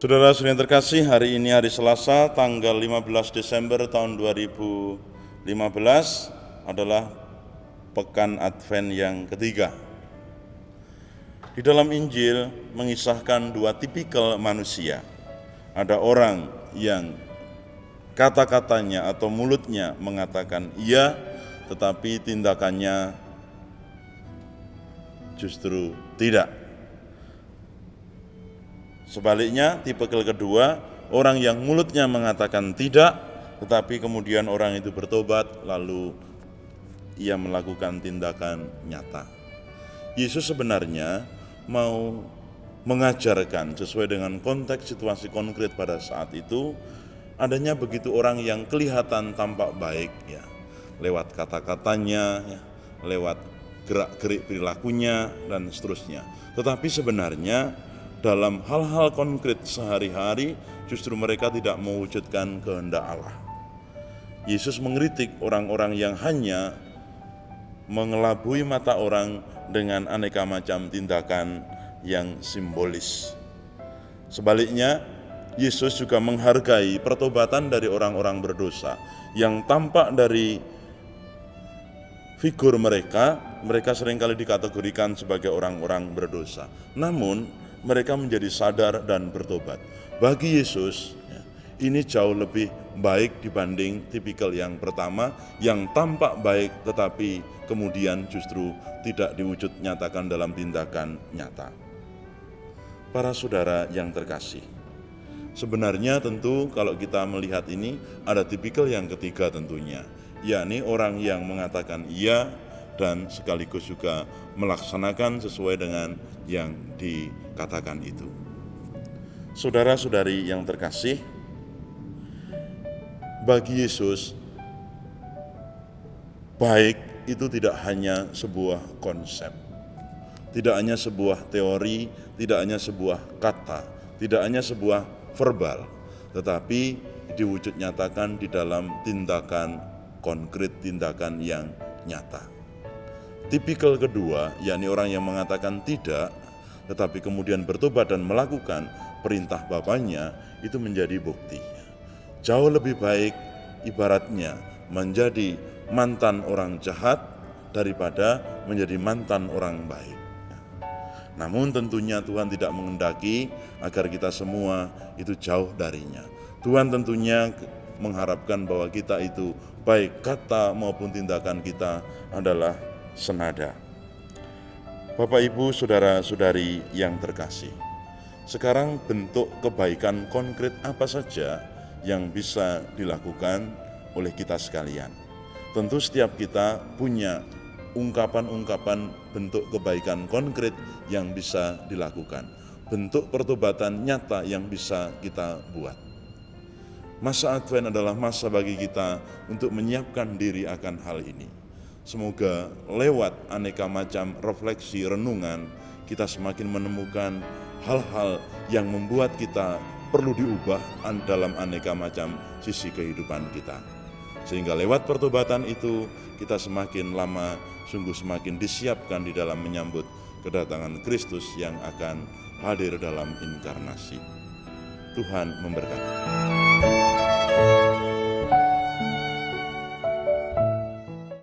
Saudara-saudara yang terkasih, hari ini hari Selasa tanggal 15 Desember tahun 2015 adalah Pekan Advent yang ketiga. Di dalam Injil mengisahkan dua tipikal manusia. Ada orang yang kata-katanya atau mulutnya mengatakan iya, tetapi tindakannya justru tidak. Sebaliknya, tipikal kedua, orang yang mulutnya mengatakan tidak, tetapi kemudian orang itu bertobat, lalu ia melakukan tindakan nyata. Yesus sebenarnya mau mengajarkan sesuai dengan konteks situasi konkret pada saat itu, adanya begitu orang yang kelihatan tampak baik, ya, lewat kata-katanya, ya, lewat gerak-gerik perilakunya, dan seterusnya. Tetapi sebenarnya dalam hal-hal konkret sehari-hari justru mereka tidak mewujudkan kehendak Allah. Yesus mengkritik orang-orang yang hanya mengelabui mata orang dengan aneka macam tindakan yang simbolis. Sebaliknya, Yesus juga menghargai pertobatan dari orang-orang berdosa yang tampak dari figur mereka seringkali dikategorikan sebagai orang-orang berdosa. Namun, mereka menjadi sadar dan bertobat. Bagi Yesus, ini jauh lebih baik dibanding tipikal yang pertama, yang tampak baik tetapi kemudian justru tidak diwujud nyatakan dalam tindakan nyata. Para saudara yang terkasih, sebenarnya tentu kalau kita melihat ini ada tipikal yang ketiga tentunya, yakni orang yang mengatakan iya dan sekaligus juga melaksanakan sesuai dengan yang dikatakan itu. Saudara-saudari yang terkasih, bagi Yesus, baik itu tidak hanya sebuah konsep, tidak hanya sebuah teori, tidak hanya sebuah kata, tidak hanya sebuah verbal, tetapi diwujud nyatakan di dalam tindakan konkret, tindakan yang nyata. Tipikal kedua, yakni orang yang mengatakan tidak, tetapi kemudian bertobat dan melakukan perintah Bapaknya, itu menjadi bukti. Jauh lebih baik ibaratnya menjadi mantan orang jahat daripada menjadi mantan orang baik. Namun tentunya Tuhan tidak menghendaki agar kita semua itu jauh darinya. Tuhan tentunya mengharapkan bahwa kita itu baik kata maupun tindakan kita adalah senada. Bapak, Ibu, saudara-saudari yang terkasih, sekarang bentuk kebaikan konkret apa saja yang bisa dilakukan oleh kita sekalian? Tentu setiap kita punya ungkapan-ungkapan bentuk kebaikan konkret yang bisa dilakukan, bentuk pertobatan nyata yang bisa kita buat. Masa Advent adalah masa bagi kita untuk menyiapkan diri akan hal ini. Semoga lewat aneka macam refleksi renungan, kita semakin menemukan hal-hal yang membuat kita perlu diubah dalam aneka macam sisi kehidupan kita. Sehingga lewat pertobatan itu, kita semakin lama sungguh semakin disiapkan di dalam menyambut kedatangan Kristus yang akan hadir dalam inkarnasi. Tuhan memberkati.